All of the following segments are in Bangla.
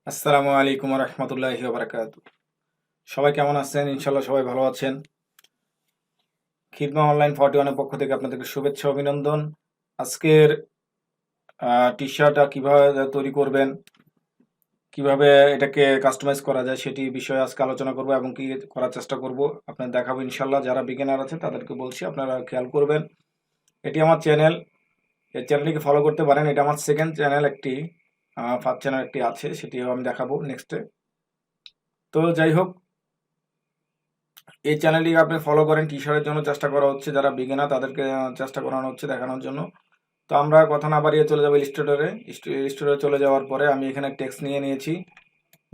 আসসালামু আলাইকুম রহমতুল্লাহি বারাকাতু। সবাই কেমন আছেন? ইনশাল্লাহ সবাই ভালো আছেন। খিদমা অনলাইন 41 এর পক্ষ থেকে আপনাদেরকে শুভেচ্ছা অভিনন্দন। আজকের টি শার্টটা কিভাবে তৈরি করবেন, কিভাবে এটাকে কাস্টমাইজ করা যায় সেটি বিষয়ে আজকে আলোচনা করব এবং কি করার চেষ্টা করব আপনাদের দেখাবো ইনশাল্লাহ। যারা বিগিনার আছে তাদেরকে বলছি আপনারা খেয়াল করবেন। এটি আমার চ্যানেল, এই চ্যানেলটিকে ফলো করতে পারেন। এটা আমার সেকেন্ড চ্যানেল, একটি ফার্স্ট চ্যানেল একটি আছে, সেটিও আমি দেখাবো নেক্সটে। তো যাই হোক, এই চ্যানেলটিকে আপনি ফলো করেন। টি শার্টের জন্য চেষ্টা করা হচ্ছে, যারা বিগিনার তাদেরকে চেষ্টা করানো হচ্ছে দেখানোর জন্য। তো আমরা কথা না বাড়িয়ে চলে যাবো ইলিস্ট্রেটরে। ইলিস্ট্রেটরে চলে যাওয়ার পরে আমি এখানে টেক্সট নিয়ে নিয়েছি।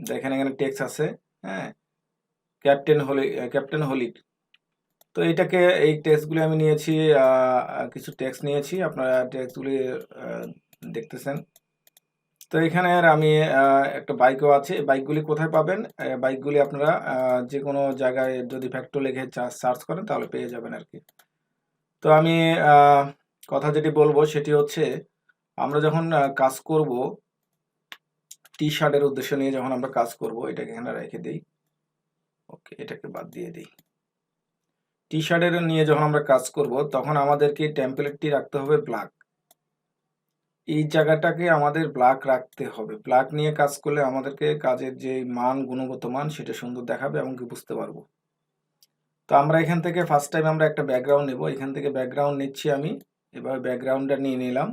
দেখেন এখানে টেক্সট আছে, হ্যাঁ, ক্যাপ্টেন হোলি। তো এটাকে, এই টেক্সটগুলি আমি নিয়েছি, কিছু টেক্সট নিয়েছি, আপনারা টেক্সটগুলি দেখতেছেন। তো এখানে আমি একটা বাইকও আছে। বাইকগুলি কোথায় পাবেন? বাইকগুলি আপনারা যে কোনো জায়গায় যদি ফ্যাক্টর লিখে সার্চ করেন তাহলে পেয়ে যাবেন আর কি। তো আমি কথা যেটি বলবো সেটি হচ্ছে, আমরা যখন কাজ করব, টি শার্টের উদ্দেশ্য নিয়ে যখন আমরা কাজ করব, এটাকে এখানে রেখে দিই। ওকে, এটাকে বাদ দিয়ে দিই। টি শার্টের নিয়ে যখন আমরা কাজ করব তখন আমাদেরকে টেমপ্লেটটি রাখতে হবে ব্ল্যাক। এই জায়গাটাকে আমাদের ব্ল্যাক রাখতে হবে। ব্ল্যাক নিয়ে কাজ করলে আমাদেরকে কাজের যে মান, গুণগত মান, সেটা সুন্দর দেখাবে এবং কি বুঝতে পারবো। তো আমরা এখান থেকে ফার্স্ট টাইম আমরা একটা ব্যাকগ্রাউন্ড নেব। এখান থেকে ব্যাকগ্রাউন্ড নিচ্ছি আমি, এবার ব্যাকগ্রাউন্ডটা নিয়ে নিলাম।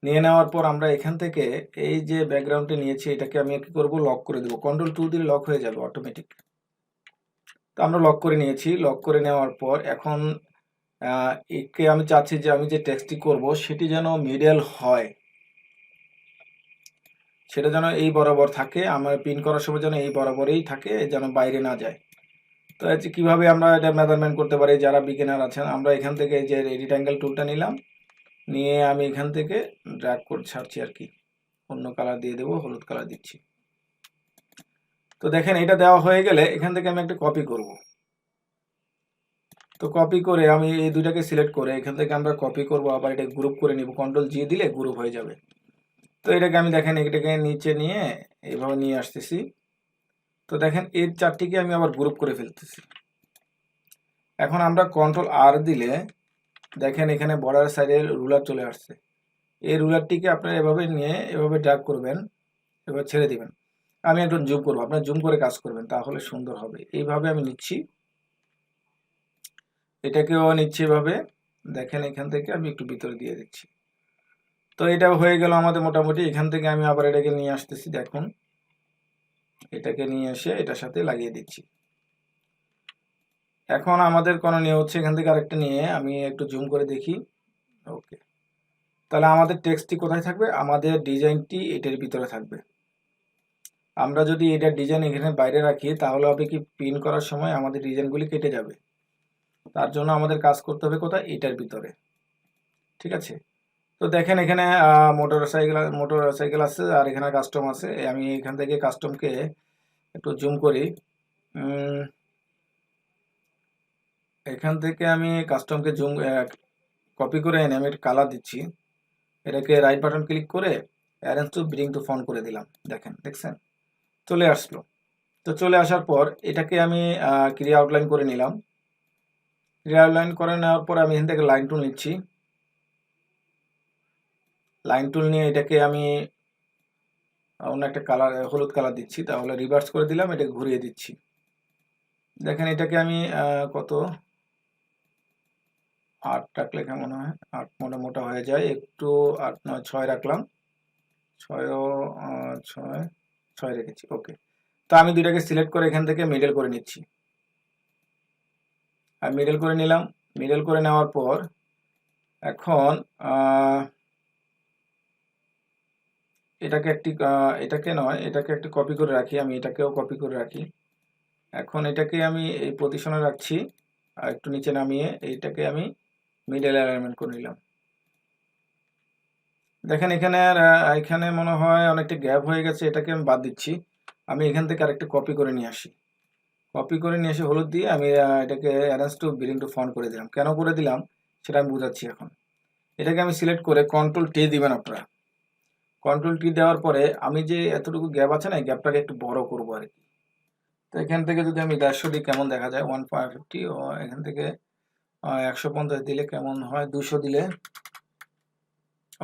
নিয়ে নেওয়ার পর আমরা এখান থেকে এই যে ব্যাকগ্রাউন্ডটা নিয়েছি, এটাকে আমি কি করব, লক করে দেবো। কন্ট্রোল 2 দিলে লক হয়ে যাবে অটোমেটিক। তো আমরা লক করে নিয়েছি। লক করে নেওয়ার পর এখন একে আমি চাচ্ছি যে আমি যে টেক্সটটি করব সেটি যেন মিডল হয়, সেটা যেন এই বরাবর থাকে। আমার পিন করার সময় যেন এই বরাবরই থাকে, যেন বাইরে না যায়। তো হচ্ছে কীভাবে আমরা এটা মেজারমেন্ট করতে পারি, যারা বিগিনার আছেন, আমরা এখান থেকে যে এডিট অ্যাঙ্গেল টুলটা নিলাম, নিয়ে আমি এখান থেকে ড্র্যাগ করে ছাড়ছি আর কি। অন্য কালার দিয়ে দেবো, হলুদ কালার দিচ্ছি। তো দেখেন এটা দেওয়া হয়ে গেলে এখান থেকে আমি একটা কপি করব। তো কপি করে আমি এই দুইটাকে সিলেক্ট করে এখান থেকে আমরা কপি করব, আবার এটা গ্রুপ করে নিব। কন্ট্রোল জি দিলে গ্রুপ হয়ে যাবে। তো এটাকে আমি দেখেন এটাকে নিচে নিয়ে এইভাবে নিয়ে আসতেছি। তো দেখেন এই চারটিকে আমি আবার গ্রুপ করে ফেলতেছি। এখন আমরা কন্ট্রোল আর দিলে দেখেন এখানে বর্ডার সাইডে রুলার চলে আসছে। এই রুলারটিকে আপনারা এভাবে নিয়ে এভাবে ড্র্যাগ করবেন, এবার ছেড়ে দিবেন। আমি একটু জুম করবো, আপনারা জুম করে কাজ করবেন, তাহলে সুন্দর হবে। এইভাবে আমি নিচ্ছি, এটাকেও নিচ্ছি এভাবে। দেখেন এখান থেকে আমি একটু ভিতরে দিয়ে দিচ্ছি। তো এটা হয়ে গেল আমাদের মোটামুটি। এখান থেকে আমি আবার এটাকে নিয়ে আসতেছি, দেখুন এটাকে নিয়ে এসে এটার সাথে লাগিয়ে দিচ্ছি। এখন আমাদের করণীয় হচ্ছে এখান থেকে আরেকটা নিয়ে আমি একটু জুম করে দেখি। ওকে, তাহলে আমাদের টেক্সটটি কোথায় থাকবে? আমাদের ডিজাইনটি এটার ভিতরে থাকবে। আমরা যদি এটার ডিজাইন এখানে বাইরে রাখি তাহলে হবে কি, প্রিন্ট করার সময় আমাদের ডিজাইনগুলি কেটে যাবে। তার জন্য আমাদের কাজ করতে হবে কোথায়? এটার ভিতরে। ঠিক আছে। তো দেখেন এখানে মোটরসাইকেল আছে আর এখানে কাস্টম আছে। আমি এখান থেকে কাস্টমকে একটু জুম করি। এখান থেকে আমি কাস্টমকে জুম কপি করে এনে আমি একটা কালার দিচ্ছি। এটাকে রাইট বাটন ক্লিক করে arrange to bring to font করে দিলাম। দেখছেন চলে আসলো। তো চলে আসার পর এটাকে আমি ক্লিয়ার আউটলাইন করে নিলাম। ক্লিয়ার আউটলাইন করে নেওয়ার পর আমি এখান থেকে লাইন টুল নিচ্ছি। লাইন টুল নিয়ে এটাকে আমি অন্য একটা কালার, হলুদ কালার দিচ্ছি। তাহলে রিভার্স করে দিলাম, এটাকে ঘুরিয়ে দিচ্ছি। দেখেন এটাকে আমি কত 8 রাখলে কেমন হয়? 8 মোটা হয়ে যায় একটু। 8 9 6 রাখলাম। 6 রেখেছি। ওকে, তো আমি দুইটাকে সিলেক্ট করে এখান থেকে মিডল করে নিচ্ছি। আর মিডল করে নিলাম। মিডল করে নেওয়ার পর এখন এটাকে নয়, এটাকে একটু কপি করে রাখি। আমি এটাকেও কপি করে রাখি। এখন এটাকে আমি এই পজিশনে রাখছি, আর একটু নিচে নামিয়ে এইটাকে আমি মিডল অ্যালাইনমেন্ট করে নিলাম। দেখেন এখানে এখানে মনে হয় অনেকটা গ্যাপ হয়ে গেছে, এটাকে আমি বাদ দিচ্ছি। আমি এখান থেকে আরেকটা কপি করে নিয়ে আসি। কপি করে নিয়ে এসে হলুদ দিয়ে আমি এটাকে arrange to bring to font করে দিলাম। কেন করে দিলাম সেটা আমি বুঝাচ্ছি এখন। এটাকে আমি সিলেক্ট করে কন্ট্রোল টি দিবেন আপনারা। কন্ট্রোল টি দেওয়ার পরে আমি যে এতটুকু গ্যাপ আছে না, এই গ্যাপটাকে একটু বড় করবো আর কি। তো এখান থেকে যদি আমি 150 দিই কেমন দেখা যায়, 1.50, ও এখান থেকে 150 দিলে কেমন হয়, 200 দিলে,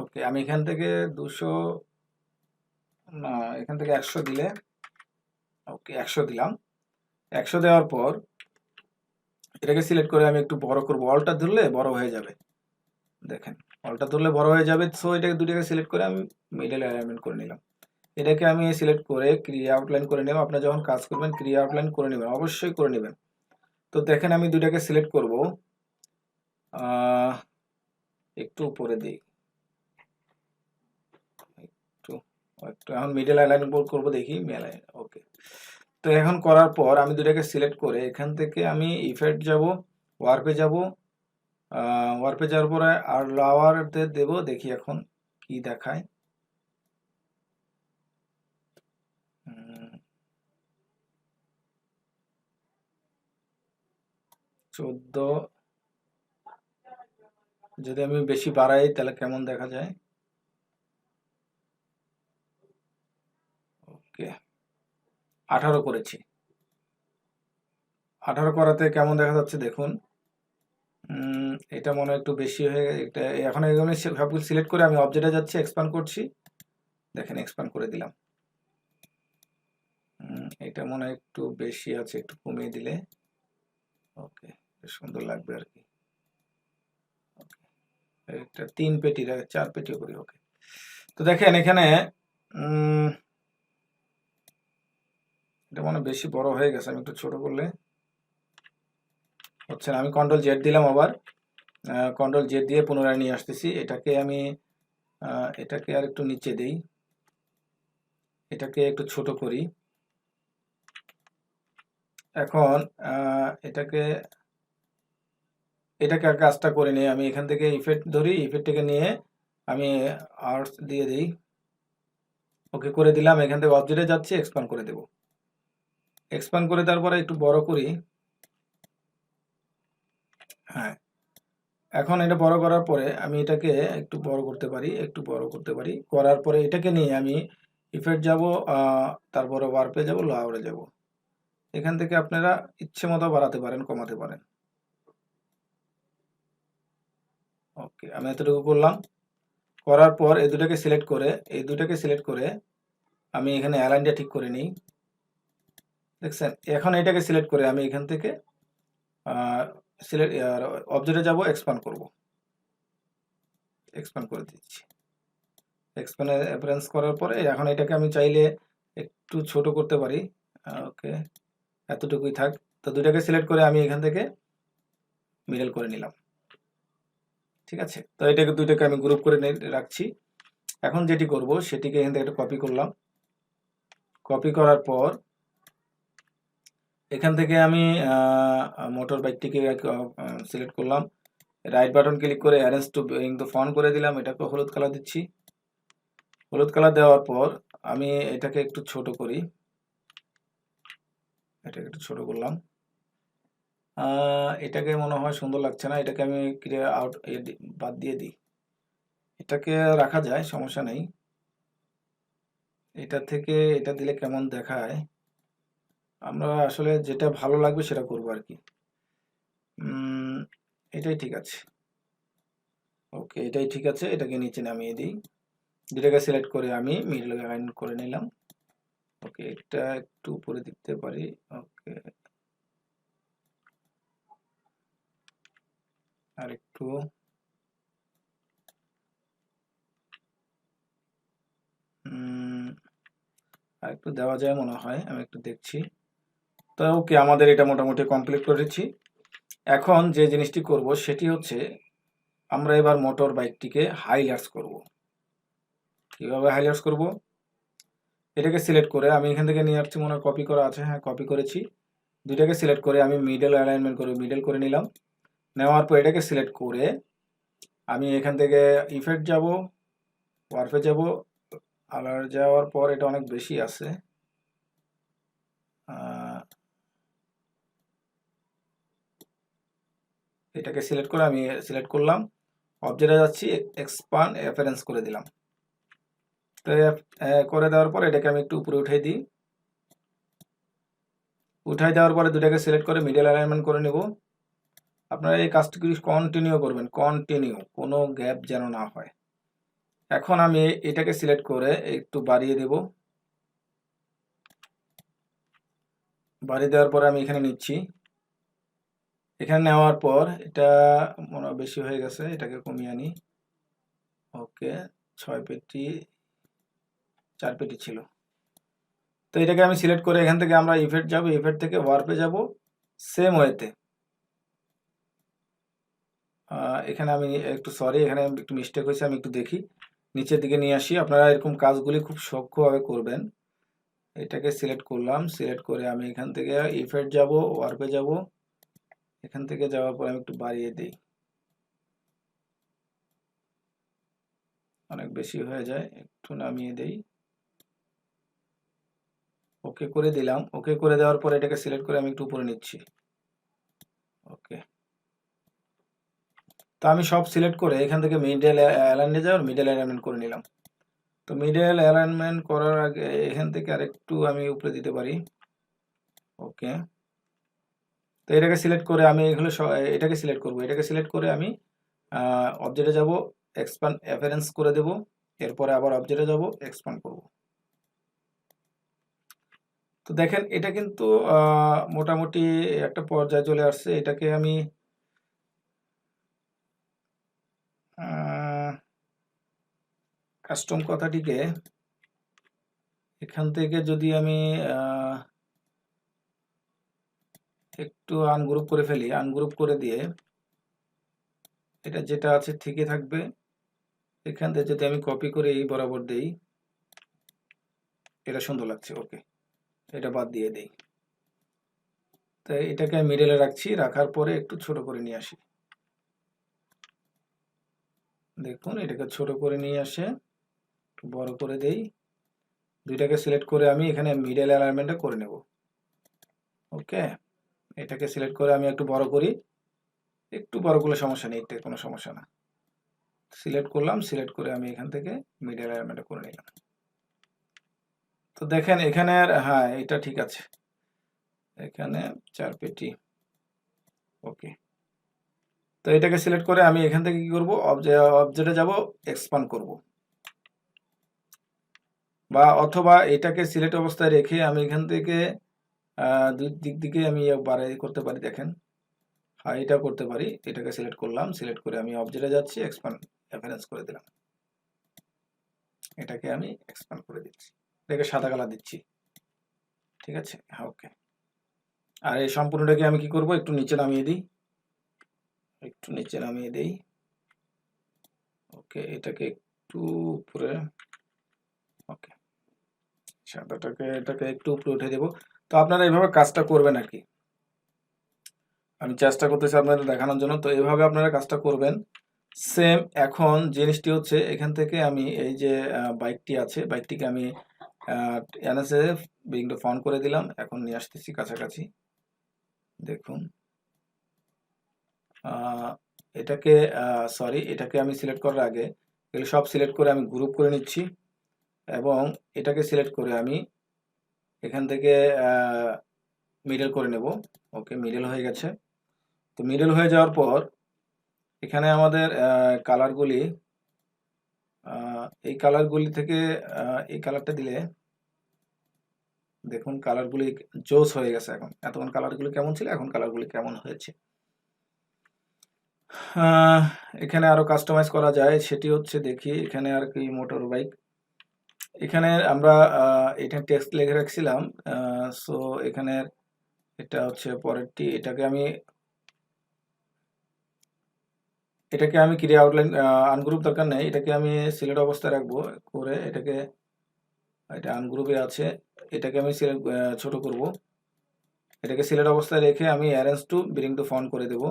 ওকে আমি এখান থেকে 200 না, এখান থেকে 100 দিলে, ওকে 100 দিলাম। 100 দেওয়ার পর এটাকে সিলেক্ট করে আমি একটু বড় করবো, অলটা ধরলে বড় হয়ে যাবে, দেখেন অলটা ধরলে বড় হয়ে যাবে। সো এটাকে দুটাকে সিলেক্ট করে আমি মিডল অ্যালাইনমেন্ট করে নিলাম। এটাকে আমি সিলেক্ট করে ক্রিয়া আউটলাইন করে নেব। আপনারা যখন কাজ করবেন ক্রিয়া আউটলাইন করে নেবেন, অবশ্যই করে নেবেন। তো দেখেন আমি দুটাকে সিলেক্ট করব, একটু উপরে দিই, একটু একটু এখন মিডল অ্যালাইন করবো, দেখি মেলায়, ওকে। তো এখন করার পর আমি দুটাকে সিলেক্ট করে এখান থেকে আমি ইফেক্ট যাব, ওয়ার্পে যাব, ওয়ার্পে যাওয়ার পরে আর লাওয়ার দেব, দেখি এখন কি দেখায়। 14, যদি আমি বেশি বাড়াই তাহলে কেমন দেখা যায়, ওকে 18 করেছি। 18 করাতে কেমন দেখা যাচ্ছে দেখুন, এটা মনে হয় একটু বেশি হয়ে, এটা এখন এখানে সবগুলো সিলেক্ট করে আমি অবজেক্টে যাচ্ছি, এক্সপ্যান্ড করছি, দেখেন এক্সপ্যান্ড করে দিলাম। এটা মনে হয় একটু বেশি আছে, একটু কমিয়ে দিলে ওকে সুন্দর লাগবে আর কি। এটা 3 পেটি, 4 পেটিও করি, ওকে। তো দেখেন এখানে এটা মনে বেশি বড় হয়ে গেছে, আমি একটু ছোট করলে হচ্ছে না। আমি কন্ট্রোল জেড দিলাম, আবার কন্ট্রোল জেড দিয়ে পুনরায় নিয়ে আসতেছি। এটাকে আমি এটাকে আর একটু নিচে দিই, এটাকে একটু ছোট করি। এখন এটাকে কাজটা করে নিয়ে আমি এখান থেকে ইফেক্ট ধরি, ইফেক্টটাকে নিয়ে আমি আর্টস দিয়ে দিই, ওকে করে দিলাম। এখান থেকে অবজেক্টে যাচ্ছি, এক্সপ্যান্ড করে দেব। এক্সপ্যান্ড করে দেওয়ার পরে একটু বড় করি, হ্যাঁ। এখন এটা বড় করার পরে আমি এটাকে একটু বড় করতে পারি, একটু বড় করতে পারি। করার পরে এটাকে নিয়ে আমি ইফেক্ট যাব, তারপরে ওয়ার্পে যাব, লাওয়ারে যাব। এখান থেকে আপনারা ইচ্ছে মতো বাড়াতে পারেন, কমাতে পারেন। ওকে আমি এতটুকু করলাম। করার পর এই দুটাকে সিলেক্ট করে আমি এখানে অ্যালাইনটা ঠিক করে নিই, দেখছেন। এখন এটাকে সিলেক্ট করে আমি এখান থেকে সিলেক্ট অবজেক্টে যাব, এক্সপ্যান্ড করব, এক্সপ্যান্ড করে দিচ্ছি। এক্সপ্যান্ড অ্যাপিয়ারেন্স করার পরে এখন এটাকে আমি চাইলে একটু ছোট করতে পারি, ওকে এতটুকুই থাক। তো দুটাকে সিলেক্ট করে আমি এখান থেকে মিডল করে নিলাম, ঠিক আছে। তো এটাকে দুইটাকে আমি গ্রুপ করে রাখছি। এখন যেটি করব সেটিকে এখান থেকে একটা কপি করলাম। কপি করার পর এখান থেকে আমি মোটর বাইকটিকে সিলেক্ট করলাম, রাইট বাটন ক্লিক করে arrange two in the font করে দিলাম। এটাকে হলুদ কালার দিচ্ছি। হলুদ কালার দেওয়ার পর আমি এটাকে একটু ছোট করি, এটাকে একটু ছোট করলাম। এটাকে মনে হয় সুন্দর লাগছে না, এটাকে আমি ক্লিয়ার আউট বাদ দিয়ে দিই। এটাকে রাখা যায়, সমস্যা নেই। এটা থেকে এটা দিলে কেমন দেখায়, আমরা আসলে যেটা ভালো লাগবে সেটা করবো আর কি। এটাই ঠিক আছে, ওকে এটাই ঠিক আছে। এটাকে নিচে নামিয়ে দিই, দুটাকে সিলেক্ট করে আমি মিডল অ্যালাইন করে নিলাম। ওকে এটা একটু উপরে দিতে পারি, ওকে আর একটু, আর একটু দেওয়া যায় মনে হয়, আমি একটু দেখছি। তো ওকে আমাদের এটা মোটামুটি কমপ্লিট করেছি। এখন যে জিনিসটি করব সেটি হচ্ছে আমরা এবার মোটর বাইকটিকে হাইলাইটস করব। কিভাবে হাইলাইটস করব, এটাকে সিলেক্ট করে আমি এখান থেকে নিয়ে আসছি, মনে হয় কপি করা আছে, হ্যাঁ কপি করেছি। দুইটাকে সিলেক্ট করে আমি মিডল অ্যালাইনমেন্ট করে মিডল করে নিলাম। নেওয়ার পর এটাকে সিলেক্ট করে আমি এখান থেকে ইফেক্ট যাব, ওয়ার্পে যাব, আলার যাওয়ার পর এটা অনেক বেশি আছে, এটাকে সিলেক্ট করে আমি সিলেক্ট করলাম, অবজেক্টে যাচ্ছি, এক্সপ্যান্ড অ্যাপিয়ারেন্স করে দিলাম। তো করে দেওয়ার পর এটাকে আমি একটু উপরে উঠাই দিই। উঠাই দেওয়ার পরে দুটাকে সিলেক্ট করে মিডল অ্যালাইনমেন্ট করে নেব। আপনারা এই কাজটি কন্টিনিউ করবেন, কন্টিনিউ, কোনো গ্যাপ যেন না হয়। এখন আমি এটাকে সিলেক্ট করে একটু বাড়িয়ে দেব। বাড়িয়ে দেওয়ার পরে আমি এখানে নিচ্ছি। এখানে নেওয়ার পর এটা মনে হয় বেশি হয়ে গেছে, এটাকে কমিয়ে আনি। ওকে, 6 পেটি 4 পেটি ছিল। তো এটাকে আমি সিলেক্ট করে এখান থেকে আমরা ইফেক্ট যাব, ইফেক্ট থেকে ওয়ার্পে যাব সেম ওয়েতে। এখানে আমি একটু সরি, এখানে একটু মিস্টেক হয়েছে, আমি একটু দেখি, নিচের দিকে নিয়ে আসি। আপনারা এরকম কাজগুলি খুব সূক্ষ্মভাবে করবেন। এটাকে সিলেক্ট করলাম, সিলেক্ট করে আমি এখান থেকে ইফেক্ট যাব, ওয়ার্পে যাব। এখান থেকে যাওয়ার পর আমি একটু বাড়িয়ে দিই, অনেক বেশি হয়ে যায়, একটু নামিয়ে দেই। ওকে করে দিলাম। ওকে করে দেওয়ার পর এটাকে সিলেক্ট করে আমি একটু উপরে নিচ্ছি। ওকে, তো আমি সব সিলেক্ট করে এখান থেকে মিডল অ্যালাইনে যাওয়ার মিডল অ্যালাইনমেন্ট করে নিলাম। তো মিডল অ্যালাইনমেন্ট করার আগে এখান থেকে আরেকটু আমি উপরে দিতে পারি। ওকে, তো এটাকে সিলেক্ট করে আমি এগুলো এটাকে সিলেক্ট করব। এটাকে সিলেক্ট করে আমি অবজেক্টে যাব, এক্সপ্যান্ড অ্যাপিয়ারেন্স করে দেব। এরপরে আবার অবজেক্টে যাব, এক্সপ্যান্ড করব। তো দেখেন এটা কিন্তু মোটামুটি একটা পর্যায়ে চলে আসছে। এটাকে আমি কাস্টম কথাটিকে এখান থেকে যদি আমি একটু আনগ্রুপ করে ফেলি, আনগ্রুপ করে দিয়ে এটা যেটা আছে ঠিকই থাকবে। এখান থেকে যদি আমি কপি করে এই বরাবর দেই, এটা সুন্দর লাগছে। ওকে, এটা বাদ দিয়ে দেই। তাই এটাকে আমি মিডলে রাখছি, রাখার পরে একটু ছোট করে নিয়ে আসি। দেখুন এটাকে ছোট করে নিয়ে আসে একটু বড় করে দেই। দুইটাকে সিলেক্ট করে আমি এখানে মিডল অ্যালাইনমেন্টটা করে নেব। ওকে, এটাকে সিলেক্ট করে আমি একটু বড় করি, একটু বড় করলে সমস্যা নেই, এটা কোনো সমস্যা না। সিলেক্ট করলাম, সিলেক্ট করে আমি এখান থেকে মিডল অ্যালাইনমেন্টটা করে নিলাম। তো দেখেন এখানে হ্যাঁ এটা ঠিক আছে, এখানে 4 পেটি। ওকে, তো এটাকে সিলেক্ট করে আমি এখান থেকে কি করব, অবজেক্টে যাব, এক্সপ্যান্ড করব। বা অথবা এটাকে সিলেক্ট অবস্থায় রেখে আমি এখান থেকে দুই দিক দিকে আমি বাড়াই করতে পারি। দেখেন হ্যাঁ এটা করতে পারি। এটাকে সিলেক্ট করলাম, সিলেক্ট করে আমি অবজেক্টে যাচ্ছি, এক্সপ্যান্ড অ্যাপিয়ারেন্স করে দিলাম। এটাকে আমি এক্সপ্যান্ড করে দিচ্ছি, এটাকে সাদা কালার দিচ্ছি। ঠিক আছে, হ্যাঁ ওকে। আর এই সম্পূর্ণটাকে আমি কি করব, একটু নিচে নামিয়ে দিই, একটু নিচে নামিয়ে দেই। ওকে, এটাকে একটু উপরে, ওকে, এটাকে একটু উপরে উঠে দেব। তো আপনারা এইভাবে কাজটা করবেন আর কি। আমি চেষ্টা করতেছি আপনাদের দেখানোর জন্য। তো এইভাবে আপনারা কাজটা করবেন সেম। এখন জিনিসটি হচ্ছে এখান থেকে আমি এই যে বাইকটি আছে, বাইকটিকে আমি এনএসএফ বিংটা ফন করে দিলাম। এখন নিয়ে আসতেছি কাছাকাছি। দেখুন এটাকে সরি, এটাকে আমি সিলেক্ট করার আগে এগুলো সব সিলেক্ট করে আমি গ্রুপ করে নিচ্ছি এবং এটাকে সিলেক্ট করে আমি এখান থেকে মিডল করে নেব। ওকে, মিডল হয়ে গেছে। তো মিডল হয়ে যাওয়ার পর এখানে আমাদের কালারগুলি, এই কালারগুলি থেকে এই কালারটা দিলে দেখুন কালারগুলি জোস হয়ে গেছে। এখন এতক্ষণ কালারগুলি কেমন ছিল, এখন কালারগুলি কেমন হয়েছে। এখানে আরো কাস্টমাইজ করা যায়, সেটি হচ্ছে দেখি এখানে আর কি মোটর বাইক। এখানে আমরা এটা টেক্সট লিখে রাখছিলাম। সো এখানে এটা হচ্ছে পরেরটি। এটাকে আমি ক্রিয়া আউটলাইন আনগ্রুপ দরকার নেই, এটাকে আমি সিলেক্ট অবস্থায় রাখবো করে এটাকে, এটা আনগ্রুপে আছে, এটাকে আমি ছোট করব। এটাকে সিলেক্ট অবস্থায় রেখে আমি arrange to bring to font করে দেব।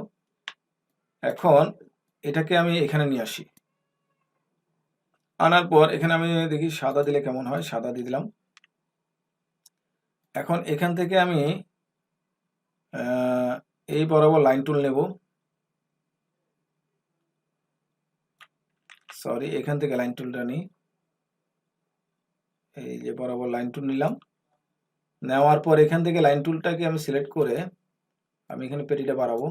এখন এটাকে আমি এখানে নিয়ে আসি, আনার পর এখানে আমি দেখি সাদা দিলে কেমন হয়, সাদা দিয়ে দিলাম। এখন এখান থেকে আমি এই বরাবর লাইন টুল নেব, সরি এখান থেকে লাইন টুলটা নিই, এই যে বরাবর লাইন টুল নিলাম, নেওয়ার পর এখান থেকে লাইন টুলটাকে আমি সিলেক্ট করে আমি এখানে পেটিটা বাড়াবো।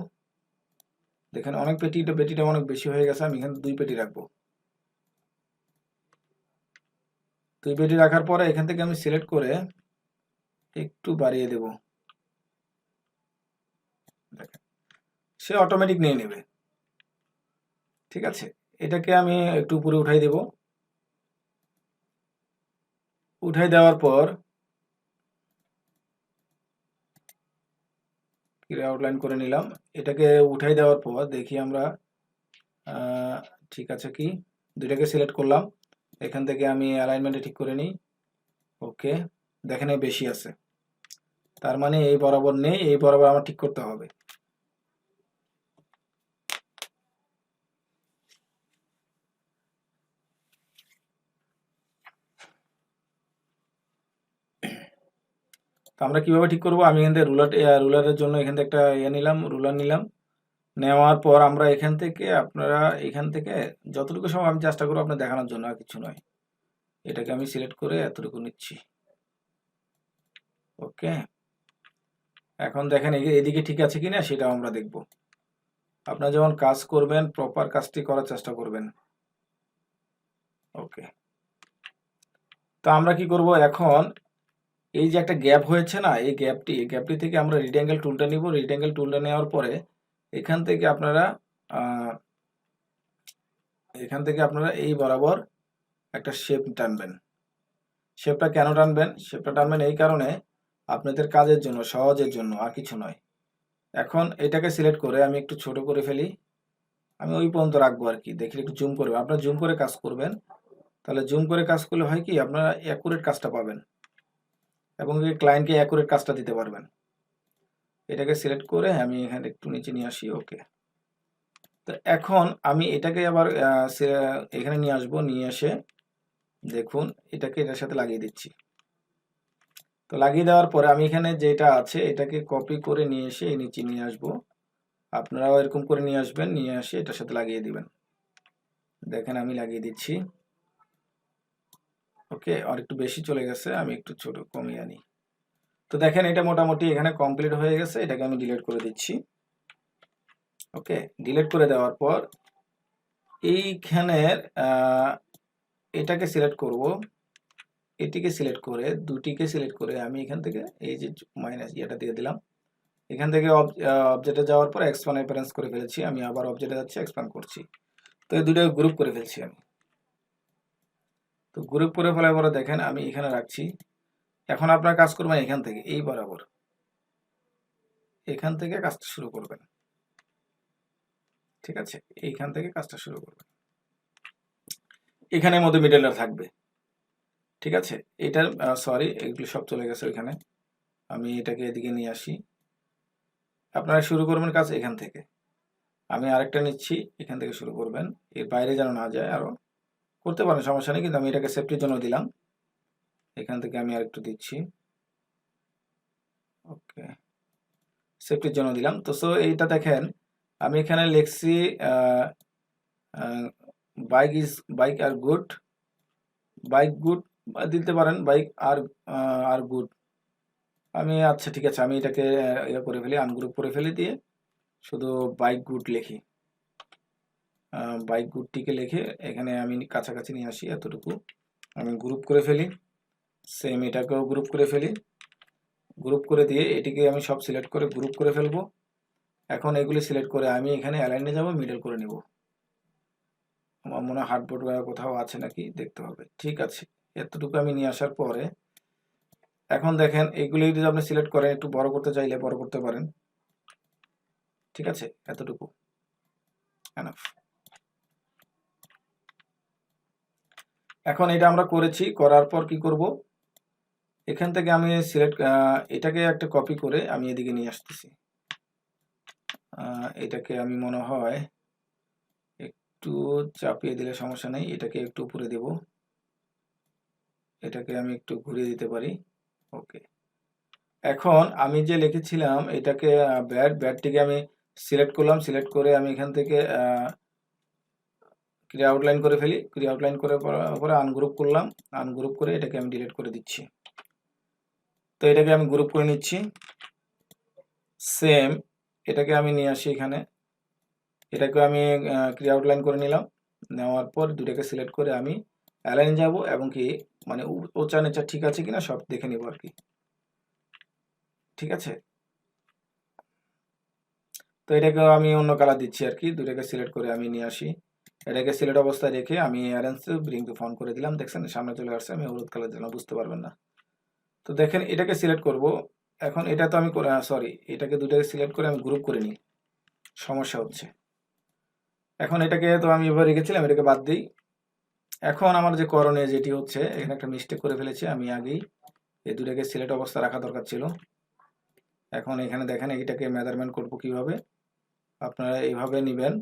দেখেন অনেক পেটিটা অনেক বেশি হয়ে গেছে, আমি এখানে 2 পেটি রাখবো। 2 পেটি রাখার পরে এখান থেকে আমি সিলেক্ট করে একটু বাড়িয়ে দেব। দেখেন সে অটোমেটিক নিয়ে নেবে। ঠিক আছে, এটাকে আমি একটু উপরে উঠাই দেব। উঠাই দেওয়ার পর আউটলাইন করে নিলাম। এটাকে উঠাই দেওয়ার পর দেখি আমরা ঠিক আছে কি, দুইটাকে সিলেক্ট করলাম। এখান থেকে আমি অ্যালাইনমেন্টে ঠিক করে নিই। ওকে, দেখেন বেশি আছে, তার মানে এই বরাবর নেই, এই বরাবর আমার ঠিক করতে হবে। তো আমরা কিভাবে ঠিক করব, আমি এখান থেকে রুলারের জন্য এখান থেকে একটা রুলার নিলাম। নেওয়ার পর আমরা এখান থেকে আপনারা এখান থেকে যতটুকু সময় আমি চেষ্টা করবো আপনার দেখানোর জন্য, আর কিছু নয়। এটাকে আমি সিলেক্ট করে এতটুকু নিচ্ছি। ওকে, এখন দেখেন এদিকে ঠিক আছে কিনা সেটাও আমরা দেখব। আপনারা যখন কাজ করবেন প্রপার কাজটি করার চেষ্টা করবেন। ওকে, তো আমরা কি করব এখন, এই যে একটা গ্যাপ হয়েছে না, এই গ্যাপটি থেকে আমরা রিড টুলটা নিব। রিড টুলটা নেওয়ার পরে এখান থেকে আপনারা এই বরাবর একটা শেপ টানবেন। শেপটা কেন টানবেন? শেপটা টানবেন এই কারণে, আপনাদের কাজের জন্য, সহজের জন্য, আর কিছু নয়। এখন এটাকে সিলেক্ট করে আমি একটু ছোট করে ফেলি। আমি ওই পর্যন্ত রাখবো আর কি। দেখি একটু জুম করবেন, আপনারা জুম করে কাজ করবেন। তাহলে জুম করে কাজ করলে হয় কি, আপনারা অ্যাকুরেট কাজটা পাবেন এবং ক্লায়েন্টকে অ্যাকুরেট কাজটা দিতে পারবেন। এটাকে সিলেক্ট করে আমি এখানে একটু নিচে নিয়ে আসি। ওকে, তো এখন আমি এটাকে আবার এখানে নিয়ে আসবো। নিয়ে এসে দেখুন এটাকে এটার সাথে লাগিয়ে দিচ্ছি। তো লাগিয়ে দেওয়ার পরে আমি এখানে যেটা আছে এটাকে কপি করে নিয়ে এসে এই নিচে নিয়ে আসবো। আপনারাও এরকম করে নিয়ে আসবেন, নিয়ে এসে এটার সাথে লাগিয়ে দিবেন। দেখেন আমি লাগিয়ে দিচ্ছি। ওকে, আর একটু বেশি চলে গেছে, আমি একটু ছোট কমিয়ে আনি। তো দেখেন এটা মোটামুটি এখানে কমপ্লিট হয়ে গেছে। এটাকে আমি ডিলিট করে দিচ্ছি। ওকে, ডিলিট করে দেওয়ার পর এইখানের এটাকে সিলেক্ট করব। এটিকে সিলেক্ট করে দুটিকে সিলেক্ট করে আমি এখান থেকে এই যে মাইনাস ইয়েটা দিয়ে দিলাম। এখান থেকে অবজেক্টে যাওয়ার পর এক্সপ্যান্ড অ্যাপিয়ারেন্স করে ফেলেছি। আমি আবার অবজেক্টে যাচ্ছি, এক্সপ্যান্ড করছি। তো এই দুটো গ্রুপ করে ফেলছি আমি। তো গ্রুপ করে ফেলার পরে দেখেন আমি এখানে রাখছি। এখন আপনার কাজ করবেন এখান থেকে এই বরাবর, এখান থেকে কাজটা শুরু করবেন। ঠিক আছে, এইখান থেকে কাজটা শুরু করবেন। এখানের মধ্যে মিডলার থাকবে। ঠিক আছে, এটার সরি এগুলো সব চলে গেছে ওইখানে। আমি এটাকে এদিকে নিয়ে আসি। আপনারা শুরু করবেন কাজ এখান থেকে। আমি আরেকটা নিচ্ছি, এখান থেকে শুরু করবেন, এর বাইরে যেন না যায়। আরো করতে পারেন, সমস্যা নেই, কিন্তু আমি এটাকে সেফটির জন্য দিলাম। এখান থেকে আমি আরেকটু দিচ্ছি। ওকে, সেফটির জন্য দিলাম। তো সো এইটা দেখেন আমি এখানে লিখছি বাইক আর গুড, বাইক গুড দিতে পারেন, বাইক আর গুড। আমি আচ্ছা ঠিক আছে, আমি এটাকে ইয়ে করে ফেলি, আনগ্রুপ করে ফেলি, দিয়ে শুধু বাইক গুড লিখি। বাইক গুডটিকে লিখে এখানে আমি কাছাকাছি নিয়ে আসি, এতটুকু আমি গ্রুপ করে ফেলি। সেম এটাকেও গ্রুপ করে ফেলি। গ্রুপ করে দিয়ে এটিকে আমি সব সিলেক্ট করে গ্রুপ করে ফেলবো। এখন এগুলি সিলেক্ট করে আমি এখানে অ্যালাইনে যাব, মিডল করে নিব। আমার মনে হয় হার্ডবোর্ড কোথাও আছে নাকি দেখতে হবে। ঠিক আছে, এতটুকু আমি নিয়ে আসার পরে এখন দেখেন এগুলি যদি আপনি সিলেক্ট করেন, একটু বড় করতে চাইলে বড় করতে পারেন। ঠিক আছে, এতটুকু এনাফ। এখন এটা আমরা করেছি, করার পর কি করব, এখান থেকে আমি এটাকে একটা কপি করে আমি এদিকে নিয়ে আসতেছি। এটাকে আমি মনে হয় একটু চাপিয়ে দিলে সমস্যা নেই, এটাকে একটু উপরে দেব। এটাকে আমি একটু ঘুরিয়ে দিতে পারি। ওকে, এখন আমি যে লিখেছিলাম এটাকে ব্যাটটিকে আমি সিলেক্ট করলাম। সিলেক্ট করে আমি এখান থেকে ক্রিয়া আউটলাইন করে ফেলি। ক্রিয়া আউটলাইন করে পরে আনগ্রুপ করলাম। আনগ্রুপ করে এটাকে আমি ডিলিট করে দিচ্ছি। তো এটাকে আমি গ্রুপ করে নিচ্ছি। সেম এটাকে আমি নিয়ে আসি এখানে। এটাকে আমি ক্রিয়া আউটলাইন করে নিলাম। নেওয়ার পর দুটাকে সিলেক্ট করে আমি অ্যালাইন যাব এবং কি মানে উঁচা নিচা ঠিক আছে কিনা সব দেখে নিব আর কি। ঠিক আছে, তো এটাকে আমি অন্য কালার দিচ্ছি আর কি। দুটাকে সিলেক্ট করে আমি নিয়ে আসি। এটাকে সিলেক্ট অবস্থায় রেখে আমি arrange to bring to front করে দিলাম। দেখছেন সামনে চলে আসছে। আমি হলুদ কালার দিলাম, বুঝতে পারবেন না। তো দেখেন এটাকে সিলেক্ট করব। এখন এটা তো আমি সরি, এটাকে দুটাকে সিলেক্ট করে আমি গ্রুপ করে নিই। সমস্যা হচ্ছে। এখন এটাকে তো আমি এবার রেখেছিলাম, এটাকে বাদ দিই। এখন আমার যে করণীয় যেটি হচ্ছে, এখানে একটা মিস্টেক করে ফেলেছি আমি আগেই। এই দুটাকে সিলেক্ট অবস্থা রাখা দরকার ছিল। এখন এখানে দেখেন এটাকে মেজারমেন্ট করব কিভাবে। আপনারা এইভাবে নেবেন।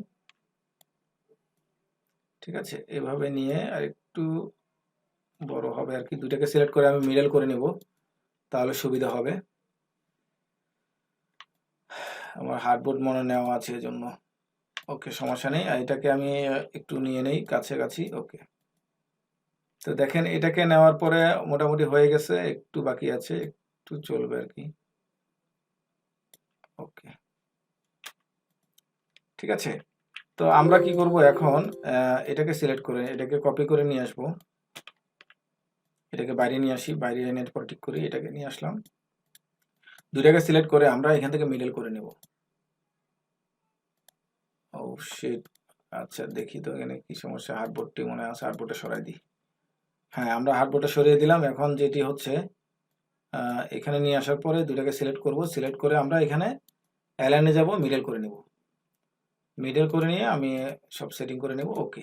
ঠিক আছে, এভাবে নিয়ে আর একটু বড় হবে আর কি। দুটাকে সিলেক্ট করে আমি মিডল করে নেব, তাহলে সুবিধা হবে। আমার হার্ডবোর্ড মনে নেওয়া আছে এজন্য। ওকে, সমস্যা নেই। আর এটাকে আমি একটু নিয়ে নেই কাছাকাছি। ওকে, তো দেখেন এটাকে নেওয়ার পরে মোটামুটি হয়ে গেছে, একটু বাকি আছে, একটু চলবে আর কি। ওকে, ঠিক আছে। তো আমরা কি করব এখন, এটাকে সিলেক্ট করে এটাকে কপি করে নিয়ে আসবো। এটাকে বাইরে নিয়ে আসি, বাইরে এনে পর ঠিক করি, এটাকে নিয়ে আসলাম। দুইটাকে সিলেক্ট করে আমরা এখান থেকে মিডল করে নেব। ও শিট, আচ্ছা দেখি তো এখানে কি সমস্যা। হার্ডবোর্ডটি মনে আছে, হার্ডবোর্ডটা সরাই দিই। হ্যাঁ, আমরা হার্ডবোর্ডটা সরিয়ে দিলাম। এখন যেটি হচ্ছে, এখানে নিয়ে আসার পরে দুটাকে সিলেক্ট করব। সিলেক্ট করে আমরা এখানে অ্যালাইনে যাব, মিডল করে নেব। মিডল করে নিয়ে আমি সব সেটিং করে নেব। ওকে,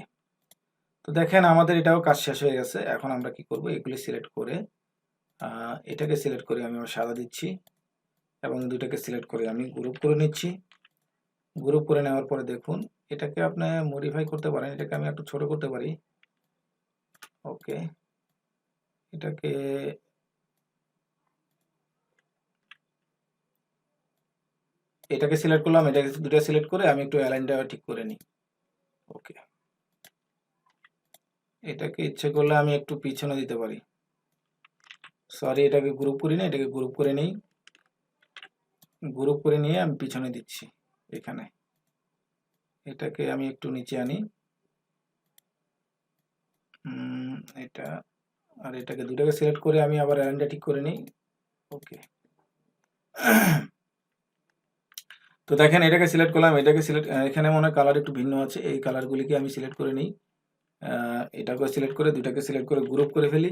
তো দেখেন আমাদের এটাও কাজ শেষ হয়ে গেছে। এখন আমরা কি করব, এগুলি সিলেক্ট করে এটাকে সিলেক্ট করে আমি আমার সাদা দিচ্ছি এবং দুটাকে সিলেক্ট করে আমি গ্রুপ করে নিচ্ছি। গ্রুপ করে নেওয়ার পরে দেখুন এটাকে আপনি মডিফাই করতে পারেন। এটাকে আমি একটু ছোট করতে পারি। ওকে, এটাকে সিলেক্ট করলাম। এটাকে দুটো সিলেক্ট করে আমি একটু অ্যালাইনটা ঠিক করে নিই। ওকে, এটাকে ইচ্ছে করলে আমি একটু পিছনে দিতে পারি। সরি, এটাকে গ্রুপ করি না, এটাকে গ্রুপ করে নেই। গ্রুপ করে নিয়ে আমি পিছনে দিচ্ছি এখানে। এটাকে আমি একটু নিচে আনি। এটা আর এটাকে দুটাকে সিলেক্ট করে আমি আবার অ্যালাইনটা ঠিক করে নিই। ওকে, তো দেখেন এটাকে সিলেক্ট করলাম। এটাকে সিলেক্ট, এখানে মনে হয় কালার একটু ভিন্ন আছে। এই কালারগুলিকে আমি সিলেক্ট করে নিই। এটাকে সিলেক্ট করে দুটাকে সিলেক্ট করে গ্রুপ করে ফেলি।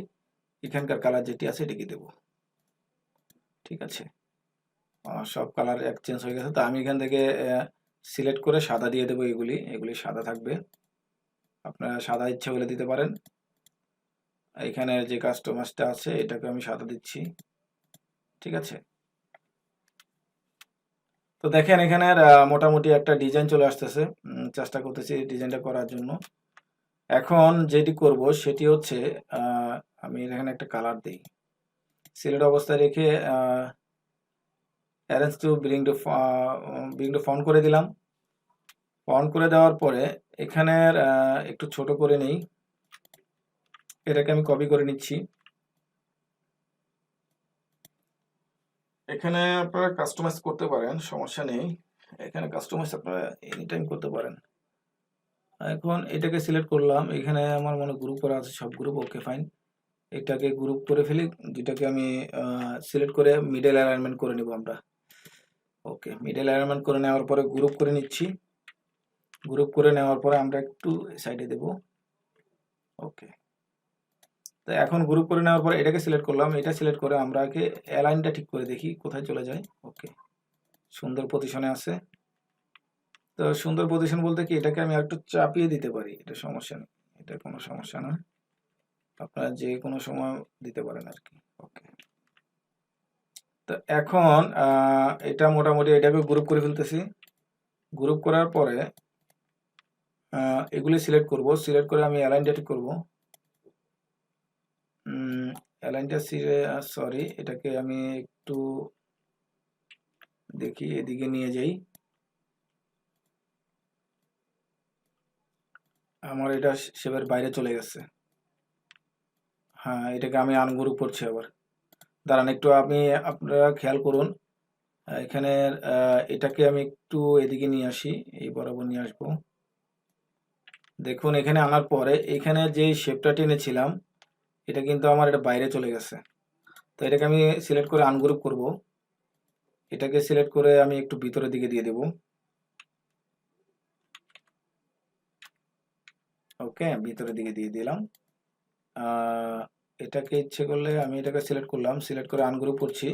এখানকার কালার যেটি আছে এটাকে দেব। ঠিক আছে, সব কালার চেঞ্জ হয়ে গেছে। তো আমি এখান থেকে সিলেক্ট করে সাদা দিয়ে দেবো। এগুলি সাদা থাকবে। আপনারা সাদা ইচ্ছে হলে দিতে পারেন। এখানে যে কাস্টমাইজটা আছে এটাকে আমি সাদা দিচ্ছি। ঠিক আছে, তো দেখেন এখানে মোটামুটি একটা ডিজাইন চলে আসতেছে। চেষ্টা করতেছি ডিজাইনটা করার জন্য। এখন যেটি করব সেটি হচ্ছে, আমি এখানে একটা কালার দিই। সিলেক্ট অবস্থায় রেখে arrange to bring to font করে দিলাম। ফন্ট করে দেওয়ার পরে এখানের একটু ছোট করে নেই। এটাকে আমি কপি করে নিচ্ছি। এখানে আপনারা কাস্টমাইজ করতে পারেন, সমস্যা নেই। এখানে কাস্টমাইজ আপনারা এনি টাইম করতে পারেন। এখন এটাকে সিলেক্ট করলাম। এখানে আমার মনে গ্রুপ করা আছে সব গ্রুপ। ওকে, ফাইন। এটাকে গ্রুপ করে ফেলি। দুটাকে আমি সিলেক্ট করে মিডল অ্যালাইনমেন্ট করে নেব আমরা। ওকে, মিডল অ্যালাইনমেন্ট করে নেওয়ার পরে গ্রুপ করে নিচ্ছি। গ্রুপ করে নেওয়ার পরে আমরা একটু সাইডে দেব। ওকে, তো এখন গ্রুপ করে নেওয়ার পরে এটাকে সিলেক্ট করলাম। এটা সিলেক্ট করে আমরা আগে অ্যালাইনটা ঠিক করে দেখি কোথায় চলে যায়। ওকে, সুন্দর পজিশনে আছে। তো সুন্দর পজিশন বলতে কি, এটাকে আমি একটু চাপিয়ে দিতে পারি, এটা সমস্যা নেই। এটা কোনো সমস্যা না, আপনারা যে কোনো সময় দিতে পারেন আর কি। ওকে, তো এখন এটা মোটামুটি এটাকে গ্রুপ করে ফেলতেছি। গ্রুপ করার পরে এগুলি সিলেক্ট করব। সিলেক্ট করে আমি অ্যালাইনটা ঠিক করব। অ্যালাইনটা সরি, এটাকে আমি একটু দেখি এদিকে নিয়ে যাই। আমার এটা শেপের বাইরে চলে গেছে। হ্যাঁ, এটাকে আমি আনগ্রুপ করছি আবার। দাঁড়ান একটু, আপনারা খেয়াল করুন। এখানে এটাকে আমি একটু এদিকে নিয়ে আসি, এই বরাবর নিয়ে আসবো। দেখুন এখানে আনার পরে এখানে যে শেপটা টেনেছিলাম এটা কিন্তু আমার এটা বাইরে চলে গেছে। তো এটাকে আমি সিলেক্ট করে আনগ্রুপ করব। এটাকে সিলেক্ট করে আমি একটু ভিতরের দিকে দিয়ে দেব। ওকে, ভিতরের দিকে দিয়ে দিলাম। এটাকে ইচ্ছে করলে আমি এটাকে সিলেক্ট করলাম, সিলেক্ট করে আনগ্রুপ করছি।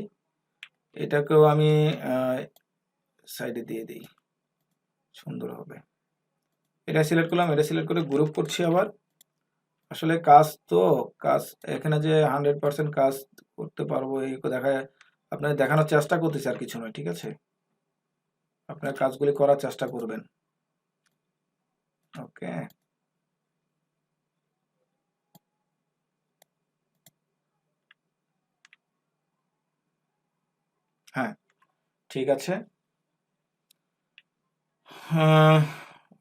এটাকেও আমি সাইডে দিয়ে দিই, সুন্দর হবে। এটা সিলেক্ট করলাম, এটা সিলেক্ট করে গ্রুপ করছি আবার। আসলে কাজ তো, কাজ এখানে যে 100% কাজ করতে পারবো এই আপনার দেখানোর চেষ্টা করতেছি, আর কিছু নয়, ঠিক আছে? আপনার কাজগুলি করার চেষ্টা করবেন। ওকে, হ্যাঁ, ঠিক আছে। হ্যাঁ,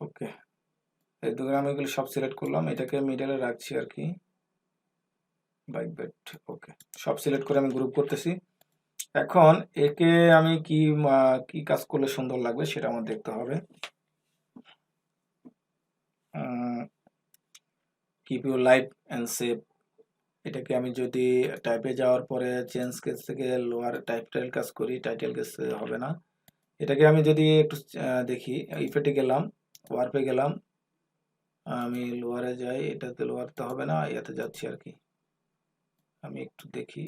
ওকে, এই দুটো আমি এগুলো সব সিলেক্ট করলাম, এটাকে মিডলে রাখছি আর কি, বাইক বেড। ওকে, সব সিলেক্ট করে আমি গ্রুপ করতেছি। এখন একে আমি কি কাজ করলে সুন্দর লাগবে সেটা আমার দেখতে হবে। Keep you live and save, এটাকে আমি যদি টাইপে যাওয়ার পরে চেঞ্জ কেস থেকে লোয়ার টাইটেল কাজ করি, টাইটেল কেস হবে না। এটাকে আমি যদি একটু দেখি, ইফেক্টে গেলাম, ওয়ার্পে গেলাম, আমি লোয়ারে যাই, এটাতে লোয়ারতে হবে না, ইয়াতে যাচ্ছি আর কি। আমি একটু দেখি,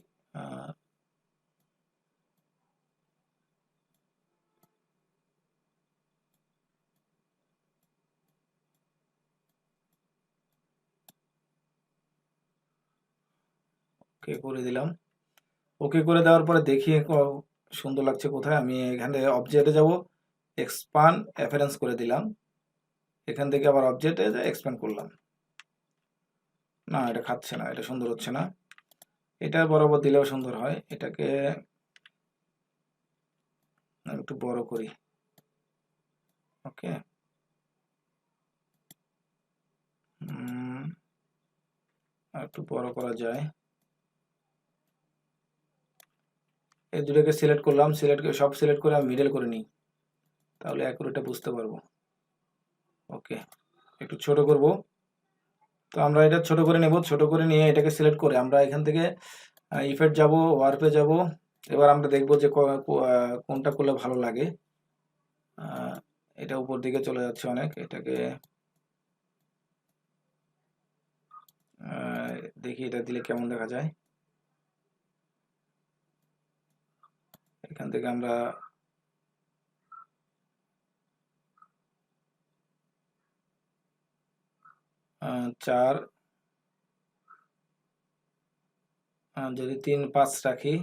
ওকে করে দিলাম। ওকে করে দেওয়ার পরে দেখি সুন্দর লাগছে কোথায়। আমি এখানে অবজেক্টে যাব, এক্সপান্ড অ্যাফারেন্স করে দিলাম। এখান থেকে আবার অবজেক্টে এক্সপ্যান্ড করলাম। না, এটা খাচ্ছে না, এটা সুন্দর হচ্ছে না। এটা বরাবর দিলেও সুন্দর হয়। এটাকে আমি একটু বড় করি। ওকে, আর একটু বড় করা যায়। এই দুটোকে সিলেক্ট করলাম, সব সিলেক্ট করে আমি মিডল করে নিই, তাহলে অ্যাকুরেটটা বুঝতে পারবো। ওকে, একটু ছোট করব। তো আমরা এটা ছোট করে নেব, ছোট করে নিয়ে এটাকে সিলেক্ট করে আমরা এখান থেকে ইফেক্ট যাব, ওয়ার্পে যাব। এবার আমরা দেখব যে কোনটা করলে ভালো লাগে। এটা উপর দিকে চলে যাচ্ছে অনেক, এটাকে দেখি এটা দিলে কেমন দেখা যায়। এখান থেকে আমরা চার, যদি 3-5 রাখি,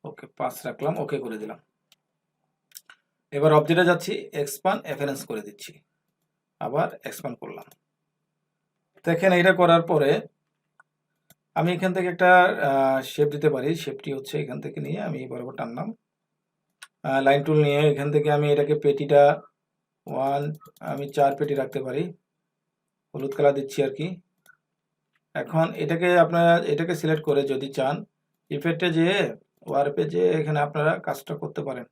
ওকে 5 রাখলাম, ওকে করে দিলাম। এবার অবজেক্টে যাচ্ছি, এক্সপান্ড অ্যাফারেন্স করে দিচ্ছি, আবার এক্সপান্ড করলাম। দেখেন এটা করার পরে আমি এখান থেকে একটা শেপ দিতে পারি। শেপটি হচ্ছে এখান থেকে নিয়ে আমি বরাবর টানলাম, লাইন টুল নিয়ে এখান থেকে আমি এটাকে পেটিটা আমি 4 পেটি রাখতে পারি। হলুদ কালার দিচ্ছি আর কি। এখন আপনারা এটাকে সিলেক্ট করে যদি চান ইফেক্টে যেয়ে ওয়ার্পে যেয়ে এখানে আপনারা কাজটা করতে পারেন।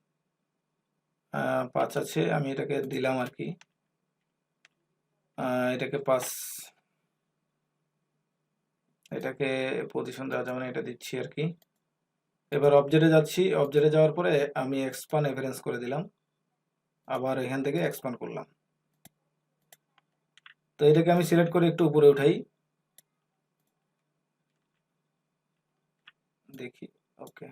5 আছে, আমি এটাকে দিলাম আর কি, এটাকে 5, এটাকে পজিশন দেওয়া যাবে না, এটা দিচ্ছি আর কি। এবার অবজেক্টে যাচ্ছি, অবজেক্টে যাওয়ার পরে আমি এক্সপান্ড অ্যাফারেন্স করে দিলাম, আবার এখান থেকে এক্সপান্ড করলাম। তো এটাকে আমি সিলেক্ট করে একটু উপরে উঠাই, দেখি। ওকে,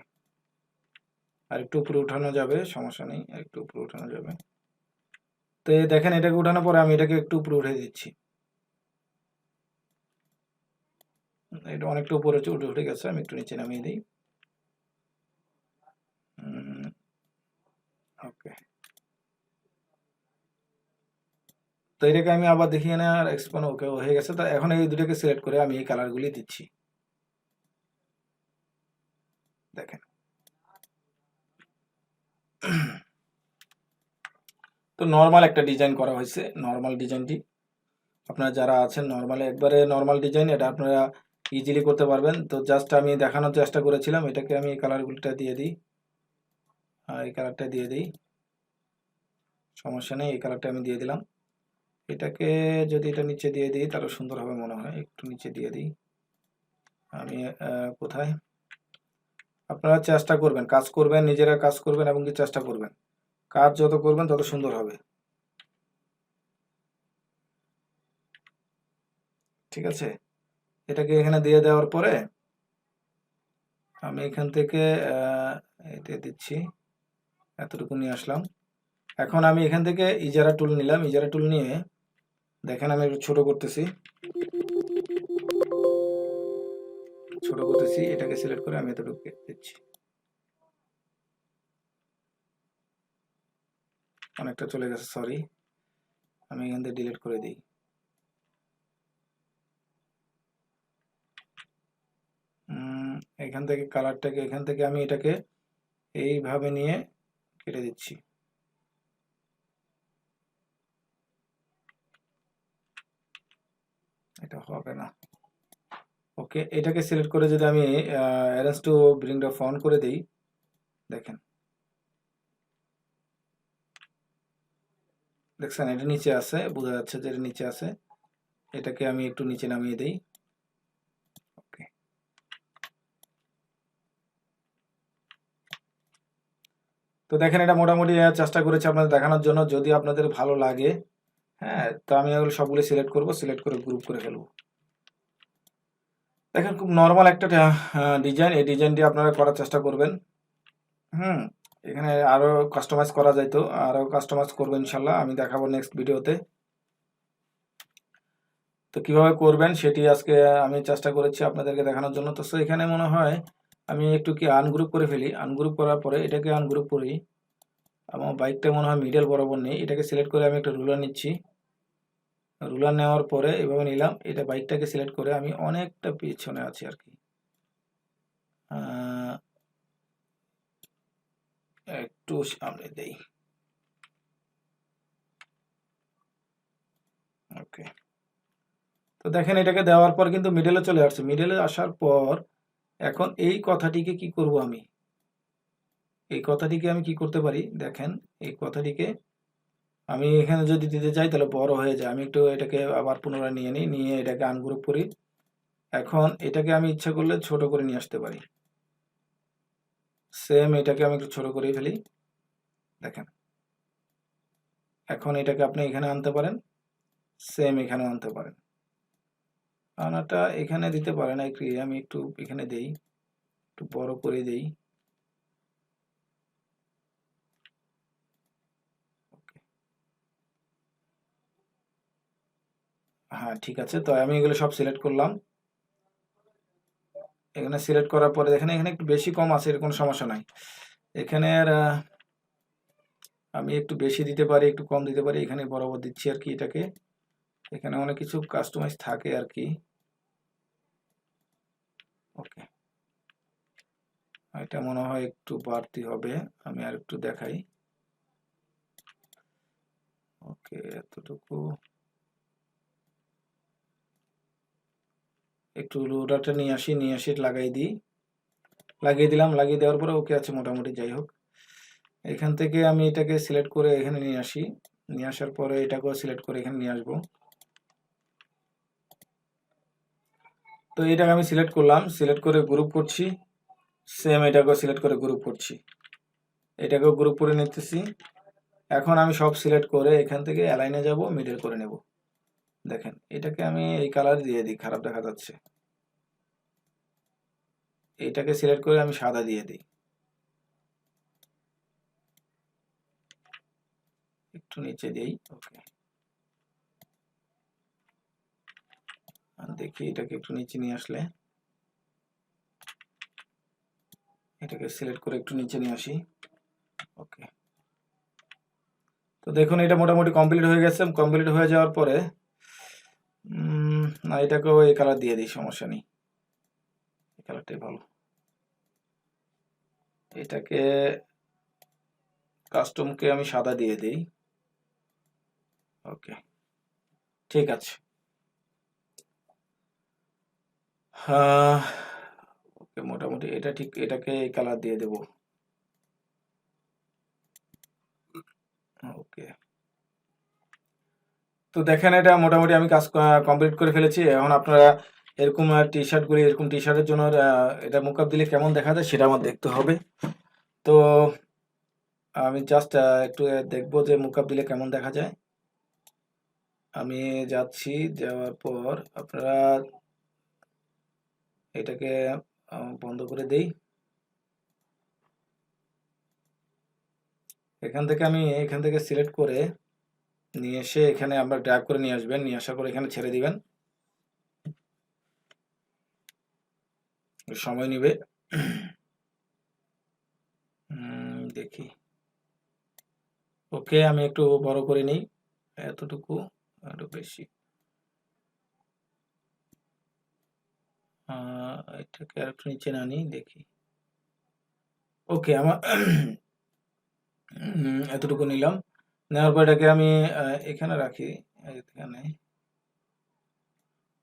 আর একটু উপরে উঠানো যাবে, সমস্যা নেই, আর একটু উপরে উঠানো যাবে। তো দেখেন এটাকে উঠানোর পরে আমি এটাকে একটু উপরে উঠে দিচ্ছি। এটা অনেকটা উপরে উঠে গেছে, আমি একটু নিচে নামিয়ে দিই। ওকে, তো এটাকে আমি আবার দেখি না, আর এক্সপান্ড ওকে হয়ে গেছে। তো এখন এই দুটোকে সিলেক্ট করে আমি এই কালারগুলি দিচ্ছি, দেখেন। তো নর্মাল একটা ডিজাইন করা হয়েছে, নর্মাল ডিজাইনটি আপনারা যারা আছেন নর্মালি, একবারে নর্মাল ডিজাইন, এটা আপনারা ইজিলি করতে পারবেন। তো জাস্ট আমি দেখানোর চেষ্টা করেছিলাম। এটাকে আমি এই কালারগুলোটা দিয়ে দিই, এই কালারটা দিয়ে দিই, সমস্যা নেই, এই কালারটা আমি দিয়ে দিলাম। এটাকে যদি এটা নিচে দিয়ে দিই তাহলে সুন্দর হবে মনে হয়, একটু নিচে দিয়ে দিই আমি। কোথায়, আপনারা চেষ্টা করবেন, কাজ করবেন, নিজেরা কাজ করবেন এবং কি চেষ্টা করবেন, কাজ যত করবেন তত সুন্দর হবে। ঠিক আছে, এটাকে এখানে দিয়ে দেওয়ার পরে আমি এখান থেকে এটা দিচ্ছি, এতটুকু নিয়ে আসলাম। এখন আমি এখান থেকে ইজারা টুল নিলাম, ইজারা টুল নিয়ে দেখেন আমি একটু ছোট করতেছি, এটাকে সিলেক্ট করে আমি এতটুকু দিচ্ছি, অনেকটা চলে গেছে, সরি, আমি এখান থেকে ডিলিট করে দিই। এখান থেকে কালারটাকে, এখান থেকে আমি এটাকে এইভাবে নিয়ে কেটে দিচ্ছি। এটা হবে না। ওকে, এটাকে সিলেক্ট করে যদি আমি arrange to bring the font করে দিই, দেখেন, দেখছেন এটা নিচে আছে, বোঝা যাচ্ছে যে এটা নিচে আছে। এটাকে আমি একটু নিচে নামিয়ে দিই। ওকে, তো দেখেন এটা মোটামুটি চেষ্টা করেছি আপনাদের দেখানোর জন্য। যদি আপনাদের ভালো লাগে, হ্যাঁ, তো আমি এগুলো সবগুলো সিলেক্ট করব, সিলেক্ট করে গ্রুপ করে ফেলবো। দেখেন খুব নর্মাল একটা ডিজাইন, এই ডিজাইনটি আপনারা করার চেষ্টা করবেন। এখানে আরো কাস্টমাইজ করা যাইতো, আরো কাস্টমাইজ করবো ইনশাল্লাহ, আমি দেখাবো নেক্সট ভিডিওতে। তো কিভাবে করবেন সেটি আজকে আমি চেষ্টা করেছি আপনাদেরকে দেখানোর জন্য। তো এখানে মনে হয় আমি একটু কি আনগ্রুপ করে ফেলি, আনগ্রুপ করার পরে এটাকে আনগ্রুপ করি। আমার বাইকটা মনে হয় মিডল বরাবর নেই, এটাকে সিলেক্ট করে আমি একটা রুলার নিচ্ছি, রুলার নেওয়ার পরে এভাবে নিলাম, এটা বাইকটাকে সিলেক্ট করে আমি অনেকটা পিছনে আছি আর কি, একটু সামনে দেই। ওকে, তো দেখেন এটাকে দেওয়ার পর কিন্তু মিডলে চলে আসছে। মিডলে আসার পর এখন এই কথাটিকে কি করব, আমি এই কথাটিকে আমি কি করতে পারি, দেখেন এই কথাটিকে আমি এখানে যদি দিতে চাই তাহলে বড় হয়ে যায়। আমি একটু এটাকে আবার পুনরায় নিয়ে নিই, নিয়ে এটাকে আনগ্রুপ করি। এখন এটাকে আমি ইচ্ছা করলে ছোট করে নিয়ে আসতে পারি, সেম এটাকে আমি একটু ছোট করে ফেলি, দেখেন। এখন এটাকে আপনি এখানে আনতে পারেন, সেম এখানে আনতে পারেন, আনাটা এখানে দিতে পারেন, আমি একটু এখানে দেই, একটু বড় করে দেই। হ্যাঁ ঠিক আছে, তো আমি এগুলো সব সিলেক্ট করলাম। এখানে সিলেক্ট করার পরে দেখেন এখানে একটু বেশি কম আছে, এর কোনো সমস্যা নাই। এখানে আমি একটু বেশি দিতে পারি, একটু কম দিতে পারি, এখানে বরাবর দিচ্ছি আর কি এটাকে। এখানে অনেক কিছু কাস্টমাইজ থাকে আর কি। ওকে, এটা মনে হয় একটু বাড়তি হবে, আমি আর একটু দেখাই। ওকে, এতটুকু, একটু লোডারটা নিয়ে আসি, নিয়ে আসি লাগাই দিই, লাগিয়ে দিলাম, লাগিয়ে দেওয়ার পরে ওকে আছে মোটামুটি। যাই হোক, এখান থেকে আমি এটাকে সিলেক্ট করে এখানে নিয়ে আসি, নিয়ে আসার পরে এটাকেও সিলেক্ট করে এখানে নিয়ে আসবো। তো এটাকে আমি সিলেক্ট করলাম, সিলেক্ট করে গ্রুপ করছি, সেম এটাকেও সিলেক্ট করে গ্রুপ করছি, এটাকেও গ্রুপ করে নিতেছি। এখন আমি সব সিলেক্ট করে এখান থেকে অ্যালাইনে যাব, মিডল করে নেব। দেখেন এটাকে আমি এই কালার দিয়ে দিই, খারাপ দেখা যাচ্ছে। এইটাকে সিলেক্ট করে আমি সাদা দিয়ে দিই, একটু নিচে দিই। ওকে, দেখি এটাকে একটু নিচে নিয়ে আসলে, এটাকে সিলেক্ট করে একটু নিচে নিয়ে আসি। ওকে, তো দেখুন এটা মোটামুটি কমপ্লিট হয়ে গেছে। কমপ্লিট হয়ে যাওয়ার পরে না, এটাকেও এই কালার দিয়ে দিই, সমস্যা নেই, এই কালারটাই ভালো। এটাকে কাস্টমকে আমি সাদা দিয়ে দিই। ওকে, ঠিক আছে। ওকে, মোটামুটি এটা ঠিক, এটাকে এই কালার দিয়ে দেব। ওকে, তো দেখেন এটা মোটামুটি আমি কাজ কমপ্লিট করে ফেলেছি। এখন আপনারা এরকম টি শার্টগুলি, এরকম টি শার্টের জন্য এটা মুকআপ দিলে কেমন দেখা যায় সেটা আমার দেখতে হবে। তো আমি জাস্ট একটু দেখবো যে মুকআপ দিলে কেমন দেখা যায়। আমি যাচ্ছি, যাওয়ার পর আপনারা এটাকে বন্ধ করে দেই। এখান থেকে সিলেক্ট করে নিয়ে এসে এখানে আমরা ড্র্যাগ করে নিয়ে আসবেন, নিয়ে আসার পর এখানে ছেড়ে দিবেন, সময় নেবে। দেখি, ওকে আমি একটু বড় করে নিই, এতটুকু, একটু বেশি। এটাকে আর একটু নিচে না নিই, দেখি। ওকে, আমার এতটুকু নিলাম। নেওয়ার পর এটাকে আমি এখানে রাখি, এখানে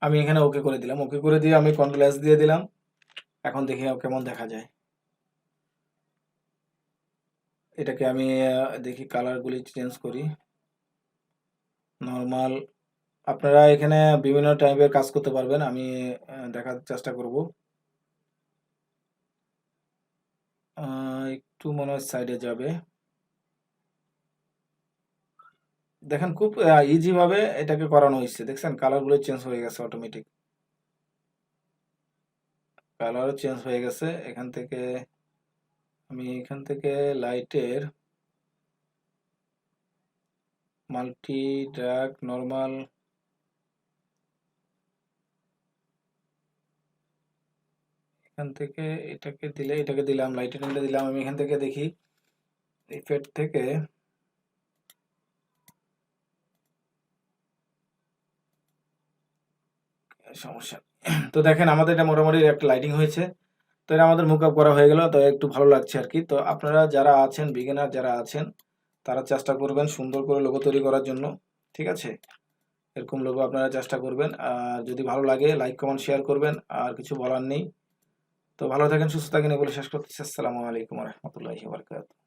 আমি এখানে ওকে করে দিলাম। ওকে করে দিয়ে আমি কন্ট্রোল এস দিয়ে দিলাম। এখন দেখি কেমন দেখা যায়। এটাকে আমি দেখি কালারগুলি চেঞ্জ করি, নর্মাল। আপনারা এখানে বিভিন্ন টাইপের কাজ করতে পারবেন, আমি দেখার চেষ্টা করব। একটু মনে হয় সাইডে যাবে। দেখেন খুব ইজি ভাবে এটাকে করানো হয়েছে, দেখছেন কালারগুলো চেঞ্জ হয়ে গেছে, অটোমেটিক কালারও চেঞ্জ হয়ে গেছে। এখান থেকে লাইটের মাল্টি ড্রাগ নরমাল, এখান থেকে এটাকে দিলাম, লাইটের টেনটা দিলাম। আমি এখান থেকে দেখি ইফেক্ট থেকে সমস্যা। তো দেখেন আমাদের এটা মোটামুটি একটা লাইটিং হয়েছে। তো এটা আমাদের মুকআপ করা হয়ে গেল। তো একটু ভালো লাগছে আর কি। তো আপনারা যারা আছেন, বিগিনার যারা আছেন, তারা চেষ্টা করবেন সুন্দর করে লোগো তৈরি করার জন্য, ঠিক আছে? এরকম লোগো আপনারা চেষ্টা করবেন। আর যদি ভালো লাগে লাইক কমেন্ট শেয়ার করবেন। আর কিছু বলার নেই। তো ভালো থাকেন, সুস্থ থাকেন, এগুলো শেষ করতেছি। আসসালামু আলাইকুম ওয়া রাহমাতুল্লাহি ওয়া বারাকাতুহু।